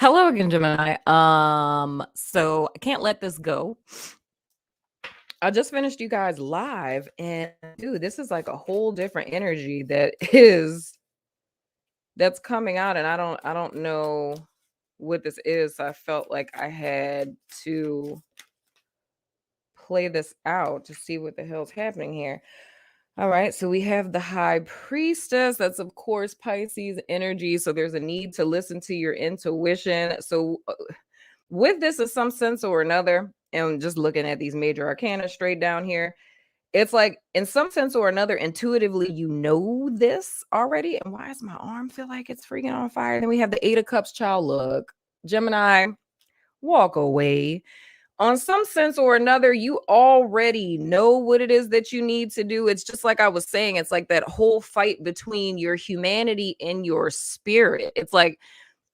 Hello again, Gemini. So I can't let this go. I just finished you guys live, and dude, this is like a whole different energy that's coming out, and I don't know what this is. So I felt like I had to play this out to see what the hell's happening here. All right, so we have the High Priestess. That's, of course, Pisces energy. So there's a need to listen to your intuition. So with this, in some sense or another, and just looking at these major arcana straight down here, it's like in some sense or another, intuitively, you know this already. And why does my arm feel like it's freaking on fire? Then we have the Eight of Cups, child. Look, Gemini, walk away. On some sense or another, you already know what it is that you need to do. It's just like I was saying, it's like that whole fight between your humanity and your spirit. It's like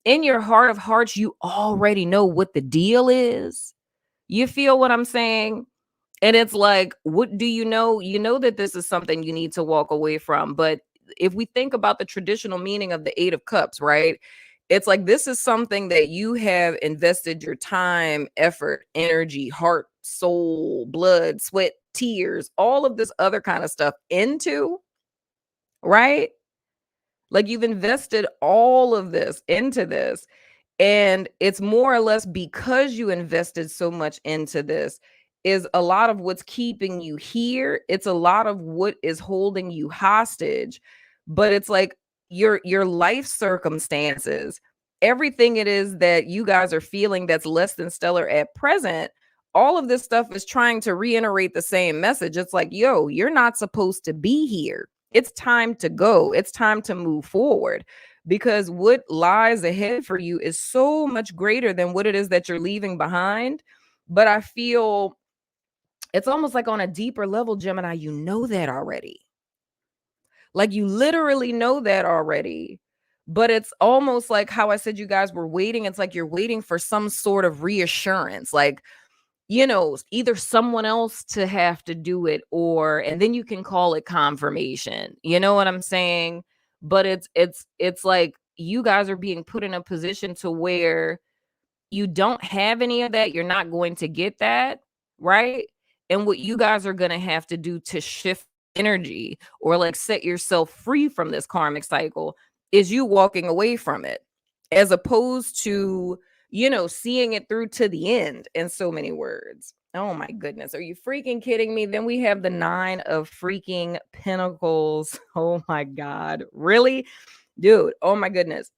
in your heart of hearts, you already know what the deal is. You feel what I'm saying? And it's like, what do you know? You know that this is something you need to walk away from. But if we think about the traditional meaning of the Eight of Cups, right? It's like this is something that you have invested your time, effort, energy, heart, soul, blood, sweat, tears, all of this other kind of stuff into, right? Like you've invested all of this into this. And it's more or less because you invested so much into this is a lot of what's keeping you here. It's a lot of what is holding you hostage. But it's like your life circumstances, everything it is that you guys are feeling that's less than stellar at present, all of this stuff is trying to reiterate the same message. It's like, yo, you're not supposed to be here. It's time to go. It's time to move forward because what lies ahead for you is so much greater than what it is that you're leaving behind. But I feel it's almost like on a deeper level, Gemini, you know that already. Like you literally know that already. But it's almost like how I said you guys were waiting. It's like you're waiting for some sort of reassurance. Like, either someone else to have to do it and then you can call it confirmation. You know what I'm saying? But it's like you guys are being put in a position to where you don't have any of that. You're not going to get that, right? And what you guys are going to have to do to shift energy or like set yourself free from this karmic cycle is you walking away from it as opposed to seeing it through to the end in so many words. Oh my goodness. Are you freaking kidding me? Then we have the Nine of freaking Pentacles. Oh my God. Really? Dude, oh my goodness.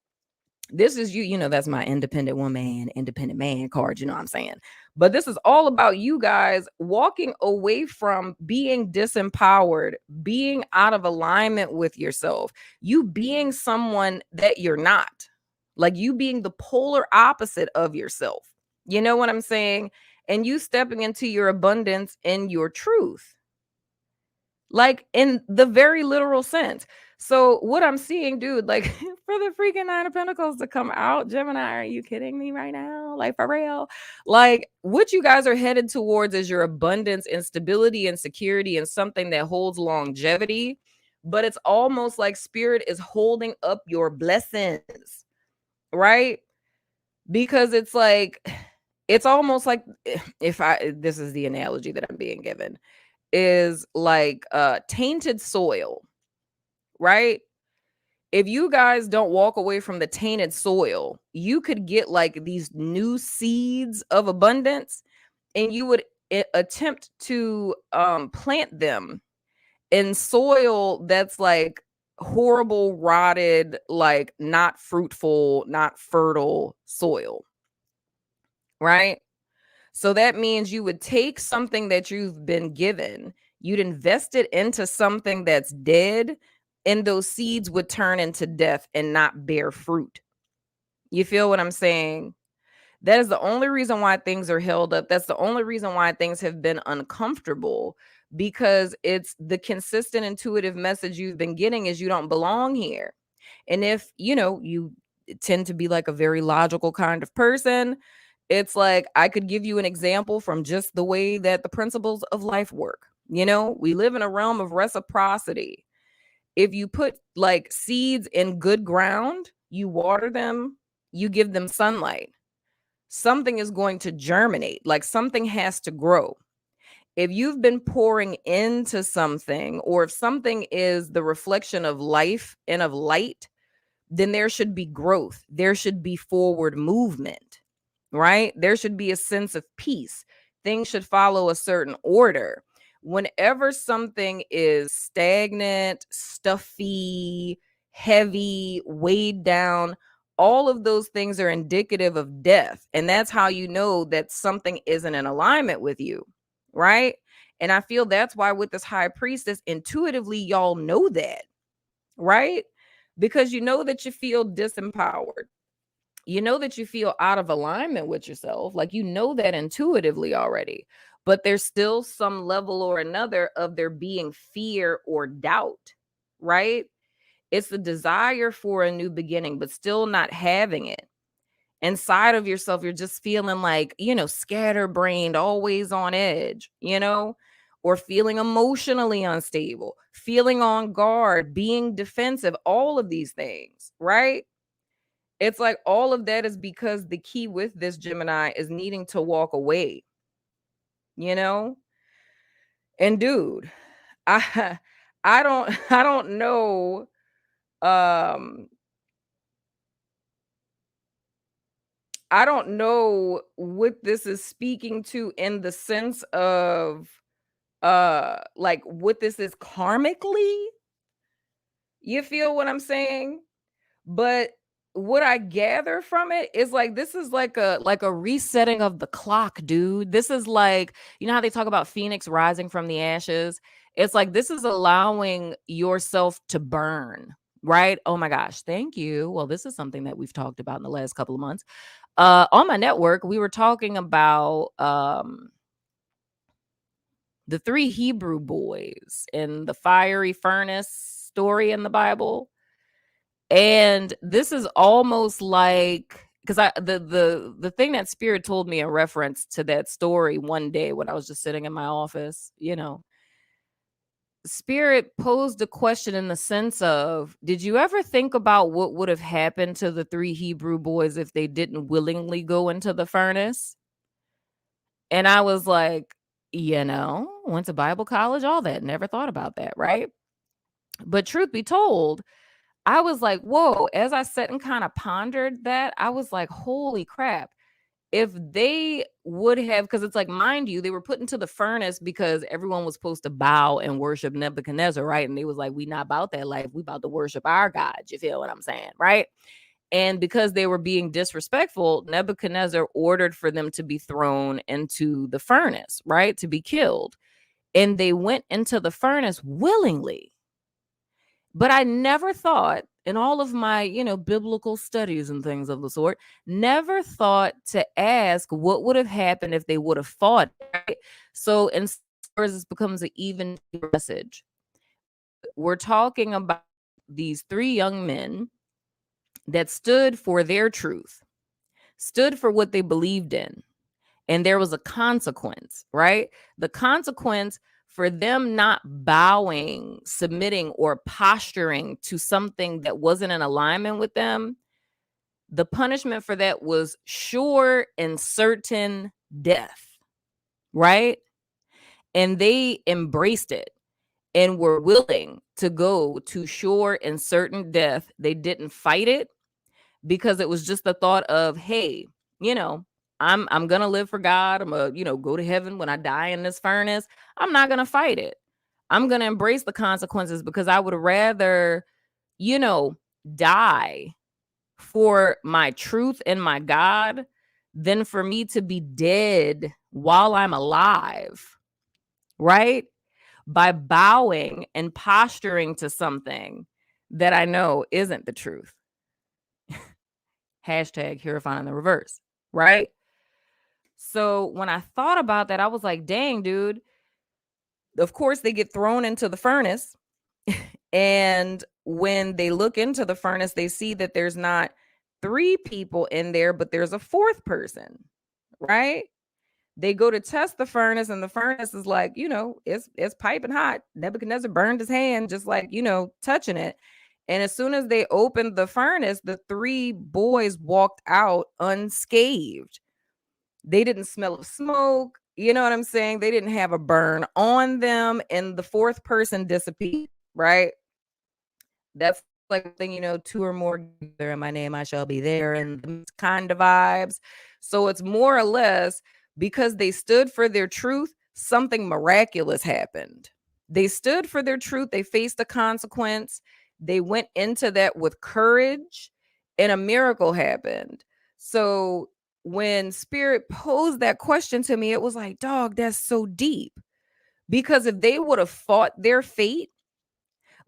This is that's my independent woman, independent man card, you know what I'm saying? But this is all about you guys walking away from being disempowered, being out of alignment with yourself, you being someone that you're not, like you being the polar opposite of yourself. You know what I'm saying? And you stepping into your abundance and your truth, like in the very literal sense. So what I'm seeing, dude, like for the freaking Nine of Pentacles to come out, Gemini, are you kidding me right now? Like for real? Like what you guys are headed towards is your abundance and stability and security and something that holds longevity. But it's almost like spirit is holding up your blessings, right? Because it's like, it's almost like this is the analogy that I'm being given, is like tainted soil, right? If you guys don't walk away from the tainted soil, you could get like these new seeds of abundance and you would attempt to plant them in soil that's like horrible, rotted, like not fruitful, not fertile soil, right? So that means you would take something that you've been given, you'd invest it into something that's dead, and those seeds would turn into death and not bear fruit. You feel what I'm saying? That is the only reason why things are held up. That's the only reason why things have been uncomfortable, because it's the consistent intuitive message you've been getting is you don't belong here. And if, you tend to be like a very logical kind of person, it's like I could give you an example from just the way that the principles of life work. We live in a realm of reciprocity. If you put like seeds in good ground, you water them, you give them sunlight, something is going to germinate, like something has to grow. If you've been pouring into something, or if something is the reflection of life and of light, then there should be growth. There should be forward movement, right? There should be a sense of peace. Things should follow a certain order. Whenever something is stagnant, stuffy, heavy, weighed down, all of those things are indicative of death. And that's how you know that something isn't in alignment with you, right? And I feel that's why with this high priestess, intuitively, y'all know that, right? Because you know that you feel disempowered. You know that you feel out of alignment with yourself. Like, you know that intuitively already. But there's still some level or another of there being fear or doubt, right? It's the desire for a new beginning, but still not having it. Inside of yourself, you're just feeling like, scatterbrained, always on edge, or feeling emotionally unstable, feeling on guard, being defensive, all of these things, right? It's like all of that is because the key with this Gemini is needing to walk away, you know? And dude, I I don't I don't know um I don't know what this is speaking to in the sense of like what this is karmically. You feel what I'm saying? But what I gather from it is like this is like a resetting of the clock, dude. This is like, how they talk about Phoenix rising from the ashes? It's like this is allowing yourself to burn, right? Oh my gosh, thank you. Well, this is something that we've talked about in the last couple of months. On my network, we were talking about the three Hebrew boys in the fiery furnace story in the Bible. And this is almost like, because the thing that Spirit told me in reference to that story one day when I was just sitting in my office, Spirit posed a question in the sense of, did you ever think about what would have happened to the three Hebrew boys if they didn't willingly go into the furnace? And I was like, went to Bible college, all that, never thought about that, right? But truth be told, I was like, whoa, as I sat and kind of pondered that, I was like, holy crap. If they would have, because it's like, mind you, they were put into the furnace because everyone was supposed to bow and worship Nebuchadnezzar, right? And they was like, we not about that life. We about to worship our God. You feel what I'm saying, right? And because they were being disrespectful, Nebuchadnezzar ordered for them to be thrown into the furnace, right? To be killed. And they went into the furnace willingly. But I never thought in all of my, biblical studies and things of the sort, never thought to ask what would have happened if they would have fought. Right? So in words, this becomes an even message. We're talking about these three young men that stood for their truth, stood for what they believed in. And there was a consequence, right? The consequence for them not bowing, submitting, or posturing to something that wasn't in alignment with them, the punishment for that was sure and certain death, right? And they embraced it and were willing to go to sure and certain death. They didn't fight it because it was just the thought of, hey, I'm gonna live for God. I'm gonna, go to heaven when I die in this furnace. I'm not gonna fight it. I'm gonna embrace the consequences because I would rather, you know, die for my truth and my God than for me to be dead while I'm alive, right? By bowing and posturing to something that I know isn't the truth. Hashtag Hierophant in the reverse, right? So when I thought about that, I was like, dang, dude. Of course, they get thrown into the furnace. And when they look into the furnace, they see that there's not three people in there, but there's a fourth person, right? They go to test the furnace, and the furnace is like, it's piping hot. Nebuchadnezzar burned his hand just like, touching it. And as soon as they opened the furnace, the 3 boys walked out unscathed. They didn't smell of smoke. You know what I'm saying? They didn't have a burn on them. And the 4th person disappeared, right? That's like the thing, 2 or more together in my name, I shall be there, and those kind of vibes. So it's more or less because they stood for their truth, something miraculous happened. They stood for their truth, they faced a consequence, they went into that with courage, and a miracle happened. So when Spirit posed that question to me, it was like, dog, that's so deep. Because if they would have fought their fate,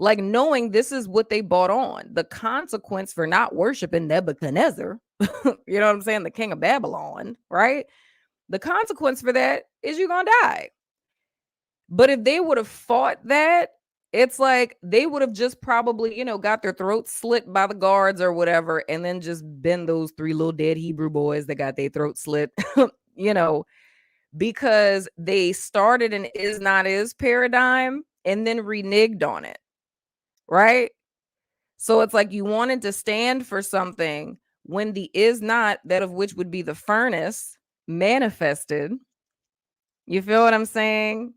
like knowing this is what they bought on, the consequence for not worshiping Nebuchadnezzar, you know what I'm saying? The king of Babylon, right? The consequence for that is you're going to die. But if they would have fought that, it's like they would have just probably, got their throats slit by the guards or whatever, and then just been those 3 little dead Hebrew boys that got their throat slit, you know, because they started an is not is paradigm and then reneged on it, right? So it's like you wanted to stand for something when the is not, that of which would be the furnace, manifested. You feel what I'm saying?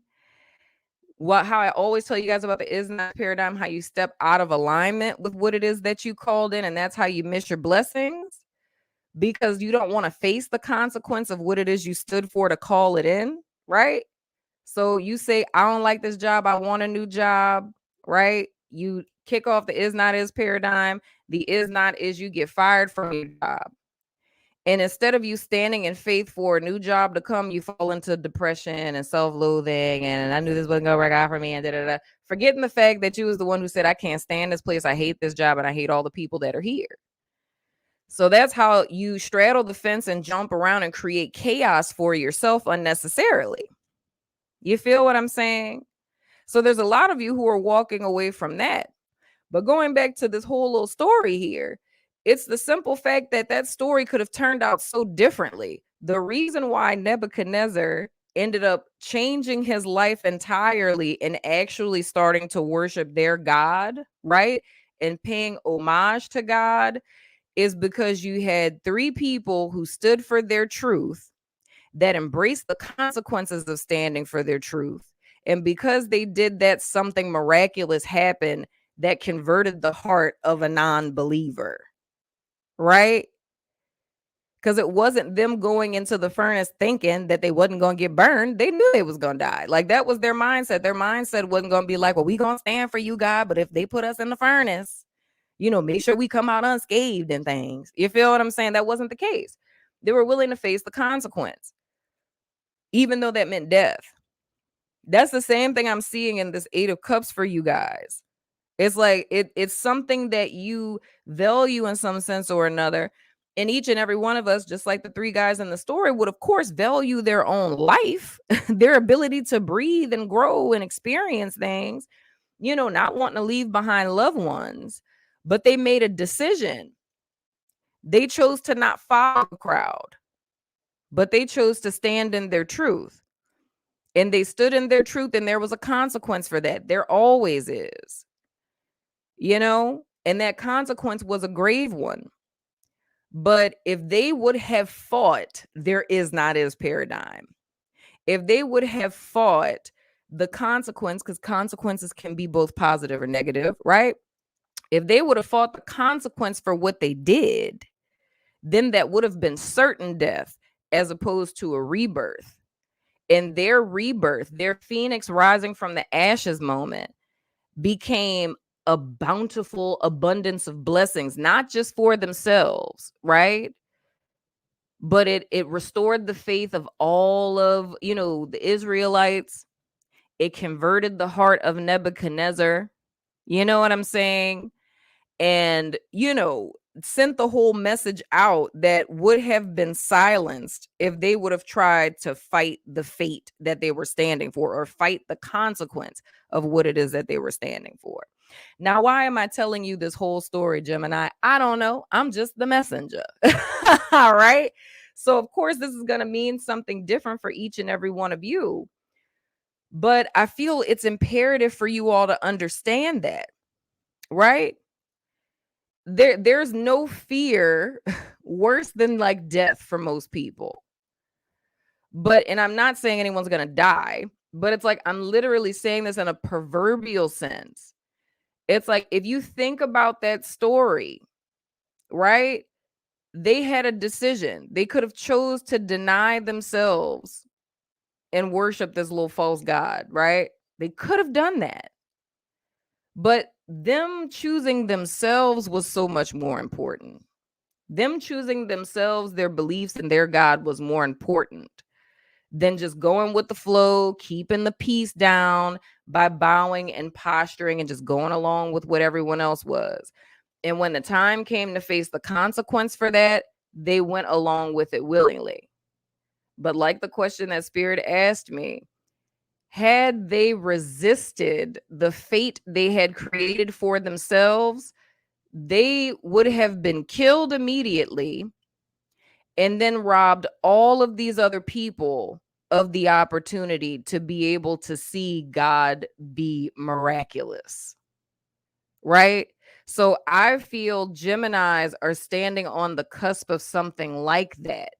How I always tell you guys about the is not paradigm, how you step out of alignment with what it is that you called in, and that's how you miss your blessings because you don't want to face the consequence of what it is you stood for to call it in, right? So you say, I don't like this job, I want a new job, right? You kick off the is not is paradigm. The is not is you get fired from your job. And instead of you standing in faith for a new job to come, you fall into depression and self-loathing. And I knew this wasn't gonna work out for me. And da-da-da. Forgetting the fact that you was the one who said, I can't stand this place. I hate this job and I hate all the people that are here. So that's how you straddle the fence and jump around and create chaos for yourself unnecessarily. You feel what I'm saying? So there's a lot of you who are walking away from that. But going back to this whole little story here, it's the simple fact that that story could have turned out so differently. The reason why Nebuchadnezzar ended up changing his life entirely and actually starting to worship their God, right? And paying homage to God is because you had 3 people who stood for their truth, that embraced the consequences of standing for their truth. And because they did that, something miraculous happened that converted the heart of a non-believer, right? Because it wasn't them going into the furnace thinking that they wasn't going to get burned. They knew they was going to die. Like that was their mindset. Their mindset wasn't going to be like, well, we going to stand for you, God. But if they put us in the furnace, make sure we come out unscathed and things. You feel what I'm saying? That wasn't the case. They were willing to face the consequence, even though that meant death. That's the same thing I'm seeing in this 8 of Cups for you guys. It's like it's something that you value in some sense or another. And each and every one of us, just like the 3 guys in the story, would of course value their own life, their ability to breathe and grow and experience things, not wanting to leave behind loved ones. But they made a decision. They chose to not follow the crowd, but they chose to stand in their truth. And they stood in their truth, and there was a consequence for that. There always is, and that consequence was a grave one. But if they would have fought their is not is paradigm, if they would have fought the consequence, because consequences can be both positive or negative, right? If they would have fought the consequence for what they did, then that would have been certain death as opposed to a rebirth. And their rebirth, their phoenix rising from the ashes moment, became a bountiful abundance of blessings, not just for themselves, right? But it restored the faith of all of, the Israelites. It converted the heart of Nebuchadnezzar. You know what I'm saying? And, sent the whole message out that would have been silenced if they would have tried to fight the fate that they were standing for or fight the consequence of what it is that they were standing for. Now, why am I telling you this whole story, Gemini? I don't know. I'm just the messenger. All right. So, of course, this is going to mean something different for each and every one of you. But I feel it's imperative for you all to understand that, right? there's no fear worse than like death for most people. But, and I'm not saying anyone's going to die, but it's like, I'm literally saying this in a proverbial sense. It's like, if you think about that story, right? They had a decision. They could have chose to deny themselves and worship this little false god, right? They could have done that. But them choosing themselves was so much more important. Them choosing themselves, their beliefs, and their God was more important than just going with the flow, keeping the peace down by bowing and posturing and just going along with what everyone else was. And when the time came to face the consequence for that, they went along with it willingly. But like the question that Spirit asked me, had they resisted the fate they had created for themselves, they would have been killed immediately and then robbed all of these other people of the opportunity to be able to see God be miraculous. Right? So I feel Geminis are standing on the cusp of something like that.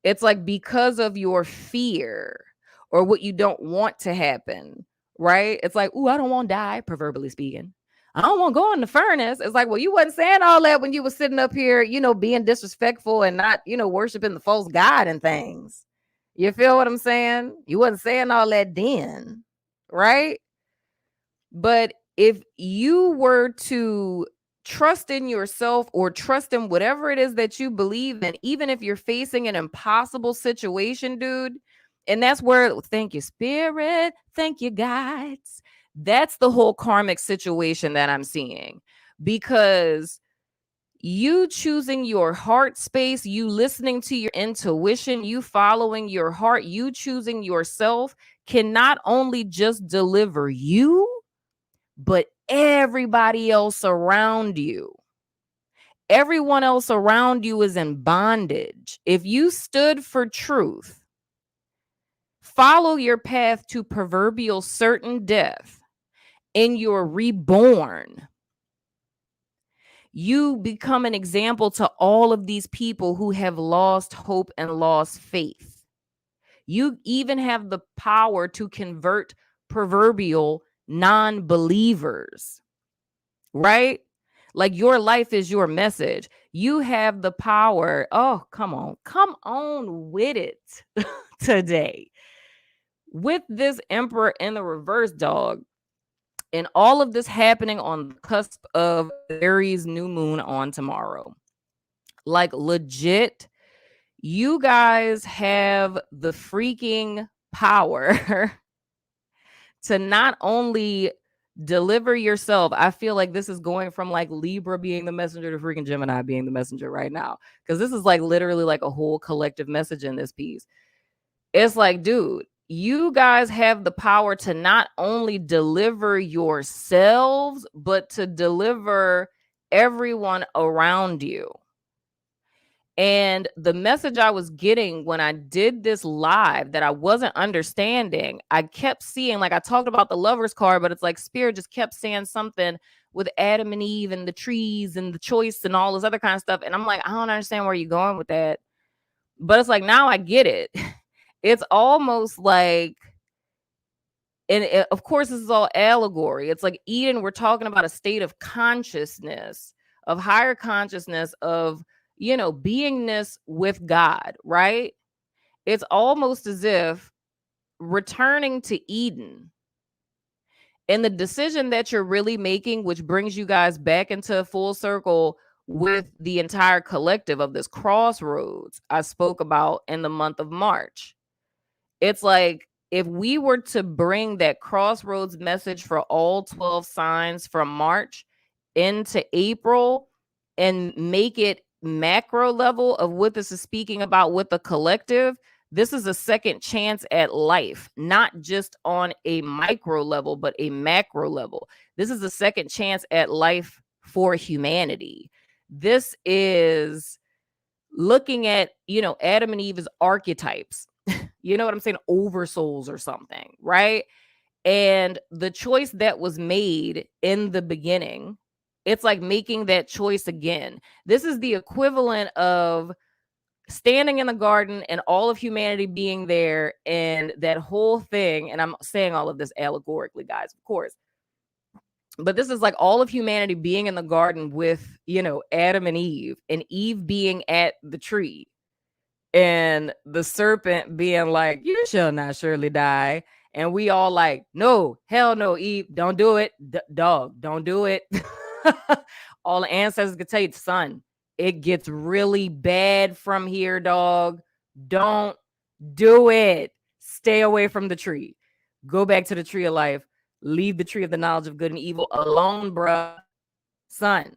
It's like, because of your fear or what you don't want to happen, right? It's like, ooh, I don't want to die, proverbially speaking. I don't want to go in the furnace. It's like, well, you wasn't saying all that when you were sitting up here, being disrespectful and not, worshiping the false god and things. You feel what I'm saying? You wasn't saying all that then, right? But if you were to trust in yourself or trust in whatever it is that you believe in, even if you're facing an impossible situation, dude, and that's where, thank you, Spirit, thank you, guides. That's the whole karmic situation that I'm seeing, because you choosing your heart space, you listening to your intuition, you following your heart, you choosing yourself can not only just deliver you, but everybody else around you. Everyone else around you is in bondage. If you stood for truth, follow your path to proverbial certain death, and you're reborn, you become an example to all of these people who have lost hope and lost faith. You even have the power to convert proverbial non-believers, right? Like, your life is your message. You have the power. Oh, come on with it today. With this Emperor in the reverse, dog, and all of this happening on the cusp of Aries new moon on tomorrow. Like, legit, you guys have the freaking power to not only deliver yourself. I feel like this is going from like Libra being the messenger to freaking Gemini being the messenger right now, because this is like literally like a whole collective message in this piece. It's like, dude, you guys have the power to not only deliver yourselves, but to deliver everyone around you. And the message I was getting when I did this live that I wasn't understanding, I kept seeing, like, I talked about the Lover's card, but it's like Spirit just kept saying something with Adam and Eve and the trees and the choice and all this other kind of stuff. And I'm like, I don't understand where you're going with that. But it's like, now I get it. It's almost like, and of course, this is all allegory. It's like Eden, we're talking about a state of consciousness, of higher consciousness, of, beingness with God, right? It's almost as if returning to Eden, and the decision that you're really making, which brings you guys back into a full circle with the entire collective of this crossroads I spoke about in the month of March. It's like, if we were to bring that crossroads message for all 12 signs from March into April and make it macro level of what this is speaking about with the collective, this is a second chance at life, not just on a micro level, but a macro level. This is a second chance at life for humanity. This is looking at, Adam and Eve as archetypes. You know what I'm saying? Oversouls or something, right? And the choice that was made in the beginning It's like making that choice again. This is the equivalent of standing in the garden and all of humanity being there and that whole thing. And I'm saying all of this allegorically, guys, of course. But this is like all of humanity being in the garden with, Adam and Eve being at the tree, and the serpent being like, "You shall not surely die." And we all like, "No, hell no, Eve, don't do it. Dog, don't do it." All the ancestors could tell you, son, it gets really bad from here, dog. Don't do it. Stay away from the tree. Go back to the tree of life. Leave the tree of the knowledge of good and evil alone, bruh. Son,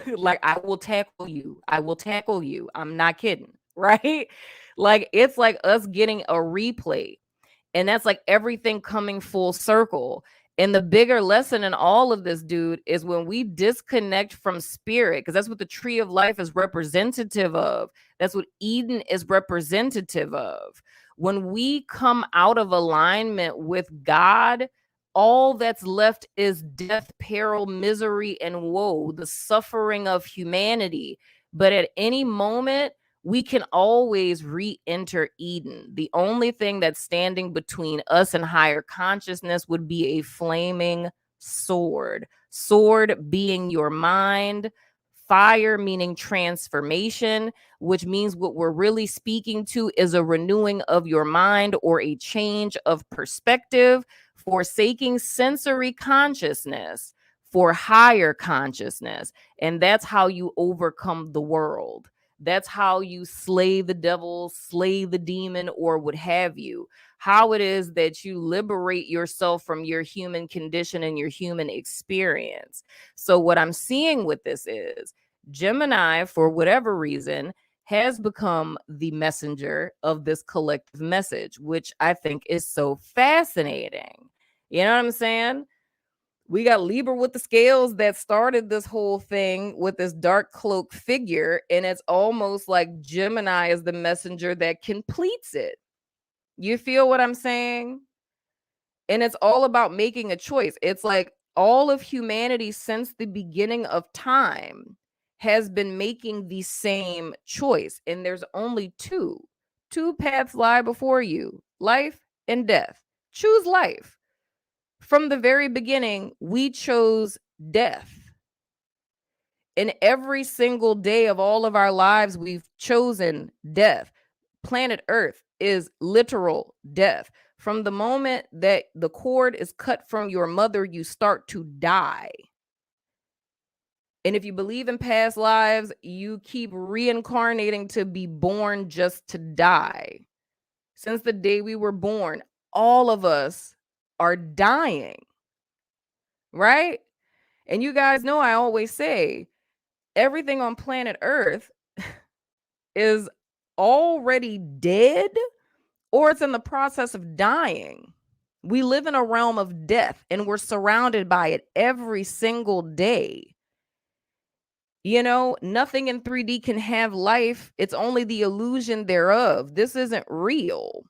like, I will tackle you. I will tackle you. I'm not kidding. Right? Like, it's like us getting a replay. And that's like everything coming full circle. And the bigger lesson in all of this, dude, is when we disconnect from spirit, because that's what the tree of life is representative of. That's what Eden is representative of. When we come out of alignment with God, all that's left is death, peril, misery, and woe, the suffering of humanity. But at any moment, we can always re-enter Eden. The only thing that's standing between us and higher consciousness would be a flaming sword. Sword being your mind, fire meaning transformation, which means what we're really speaking to is a renewing of your mind or a change of perspective, forsaking sensory consciousness for higher consciousness. And that's how you overcome the world. That's how you slay the devil, slay the demon, or what have you. How it is that you liberate yourself from your human condition and your human experience. So what I'm seeing with this is Gemini, for whatever reason, has become the messenger of this collective message, which I think is so fascinating. You know what I'm saying? We got Libra with the scales that started this whole thing with this dark cloak figure. And it's almost like Gemini is the messenger that completes it. You feel what I'm saying? And it's all about making a choice. It's like all of humanity since the beginning of time has been making the same choice. And there's only two. Two paths lie before you, life and death. Choose life. From the very beginning, we chose death. In every single day of all of our lives, we've chosen death. Planet Earth is literal death. From the moment that the cord is cut from your mother, you start to die. And if you believe in past lives, you keep reincarnating to be born just to die. Since the day we were born, all of us are dying. Right? And you guys know I always say everything on planet Earth is already dead or it's in the process of dying. We live in a realm of death and we're surrounded by it every single day. You know, nothing in 3D can have life. It's only the illusion thereof. This isn't real.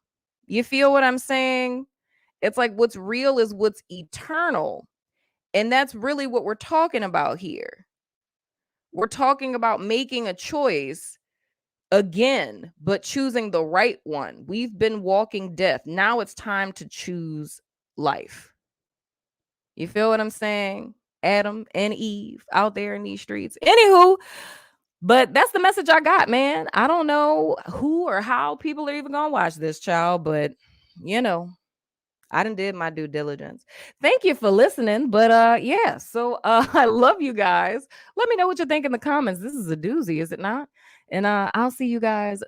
You feel what I'm saying? It's like what's real is what's eternal. And that's really what we're talking about here. We're talking about making a choice again, but choosing the right one. We've been walking death. Now it's time to choose life. You feel what I'm saying? Adam and Eve out there in these streets. Anywho, but that's the message I got, man. I don't know who or how people are even gonna watch this, child, but you know, I done did my due diligence. Thank you for listening. But yeah, so I love you guys. Let me know what you think in the comments. This is a doozy, is it not? And I'll see you guys